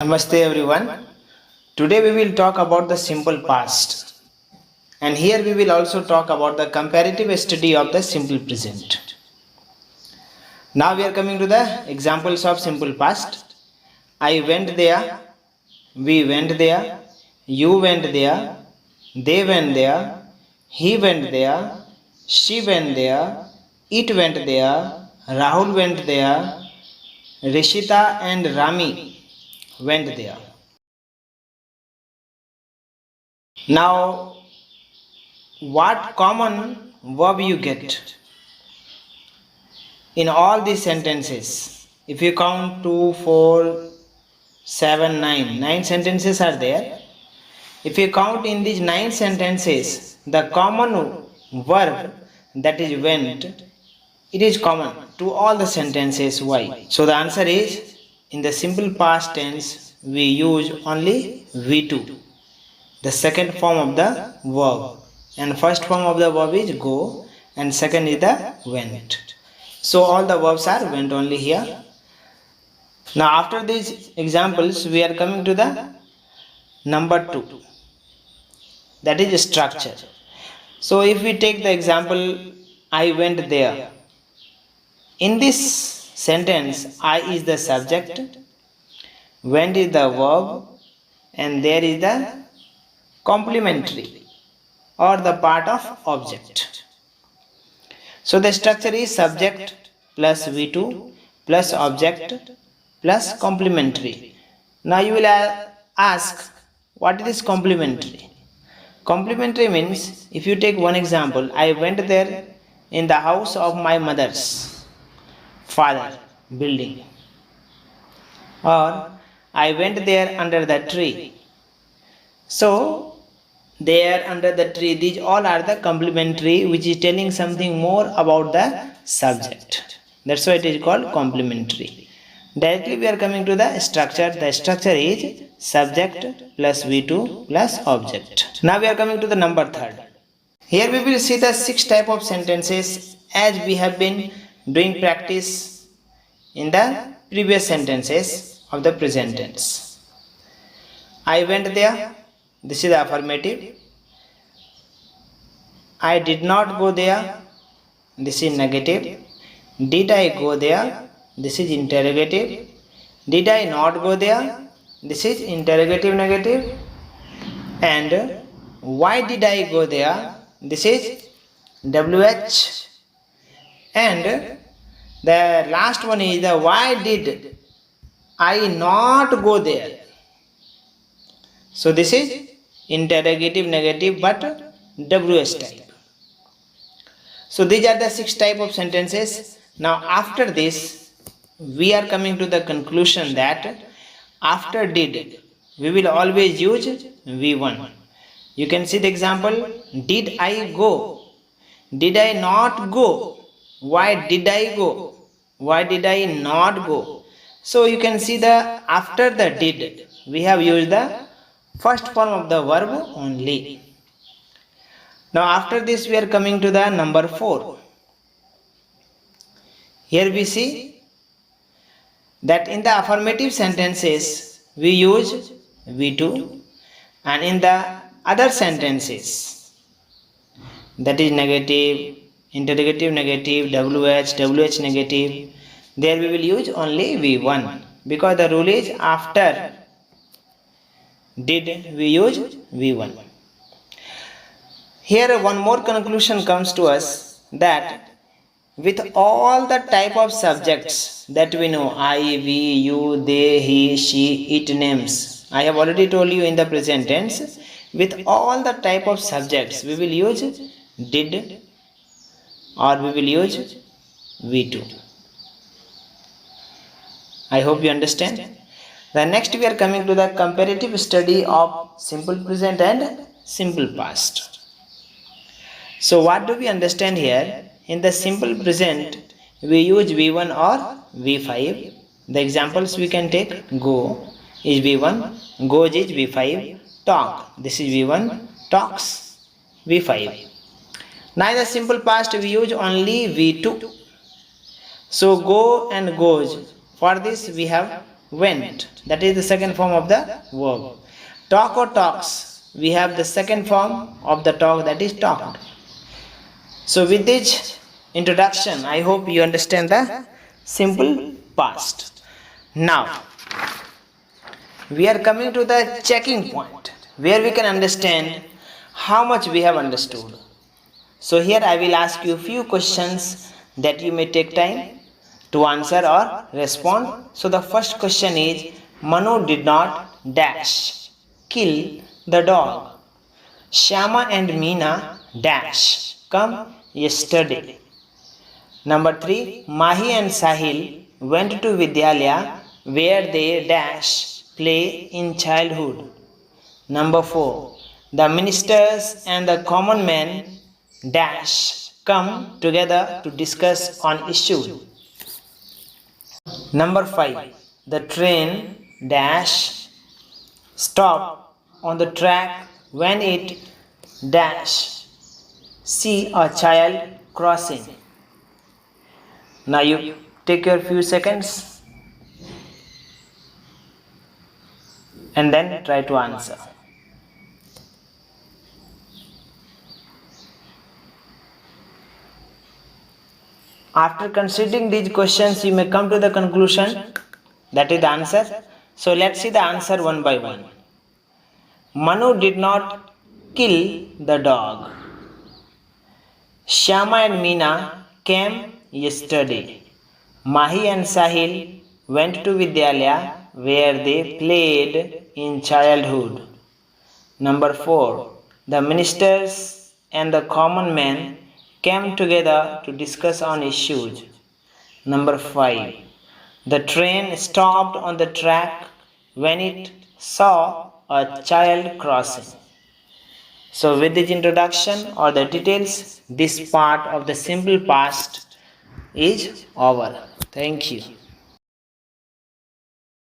Namaste everyone. Today we will talk about the simple past. And here we will also talk about the comparative study of the simple present. Now we are coming to the examples of simple past. I went there, we went there, you went there, they went there, he went there, she went there, it went there, Rahul went there, Rishita and Rami went there. Now, what common verb you get in all these sentences? If you count 2, 4, 7, 9, 9 sentences are there. If you count in these 9 sentences, the common verb that is went, it is common to all the sentences. Why? So the answer is, in the simple past tense we use only V2, the second form of the verb, and first form of the verb is go and second is the went. So all the verbs are went only here. Now after these examples we are coming to the number 2, that is structure. So if we take the example I went there, in this sentence I is the subject, went is the verb, and there is the complementary or the part of object. So the structure is subject plus V2 plus object plus complementary. Now you will ask, what is complementary? Complementary means, if you take one example, I went there in the house of my mother's father building, or I went there under the tree. So there under the tree, these all are the complementary, which is telling something more about the subject. That's why it is called complementary. Directly we are coming to the structure. The structure is subject plus V2 plus object. Now we are coming to the number 3. Here we will see the 6 type of sentences as we have been doing practice in the previous sentences of the present tense. I went there, this is the affirmative. I did not go there, this is negative. Did I go there, this is interrogative. Did I not go there, this is interrogative negative. And why did I go there, this is WH. And the last one is the why did I not go there. So this is interrogative negative but WH type. So these are the 6 type of sentences. Now after this we are coming to the conclusion that after did we will always use V1. You can see the example, did I go, did I not go, why did I go, why did I not go. So you can see the after the did we have used the first form of the verb only. Now after this we are coming to the number 4. Here we see that in the affirmative sentences we use V2, and in the other sentences, that is negative, interrogative negative, WH negative, there we will use only V1, because the rule is after did we use V1. Here one more conclusion comes to us, that with all the type of subjects that we know, I, we, you, they, he, she, it names, I have already told you in the present tense, with all the type of subjects we will use did or we will use V2. I hope you understand. The next we are coming to the comparative study of simple present and simple past. So what do we understand here? In the simple present we use V1 or V5. The examples we can take, go is V1, goes is V5, talk, this is V1, talks V5. Now in the simple past we use only V2. So go and goes, for this we have went. That is the second form of the verb. Talk or talks, we have the second form of the talk, that is talked. So with this introduction, I hope you understand the simple past. Now we are coming to the checking point where we can understand how much we have understood. So here I will ask you few questions that you may take time to answer or respond. So the first question is, Manu did not dash kill the dog. Shyama and Meena dash come yesterday. Number 3, Mahi and Sahil went to Vidyalaya where they dash play in childhood. Number 4, the ministers and the common men dash come together to discuss on issue. Number 5, the train dash stop on the track when it dash see a child crossing. Now you take your few seconds and then try to answer. After considering these questions, you may come to the conclusion, that is the answer. So let's see the answer one by one. Manu did not kill the dog. Shyama and Meena came yesterday. Mahi and Sahil went to Vidyalaya where they played in childhood. Number 4, the ministers and the common men came together to discuss on issues. Number 5, the train stopped on the track when it saw a child crossing. So with this introduction or the details, this part of the simple past is over. Thank you.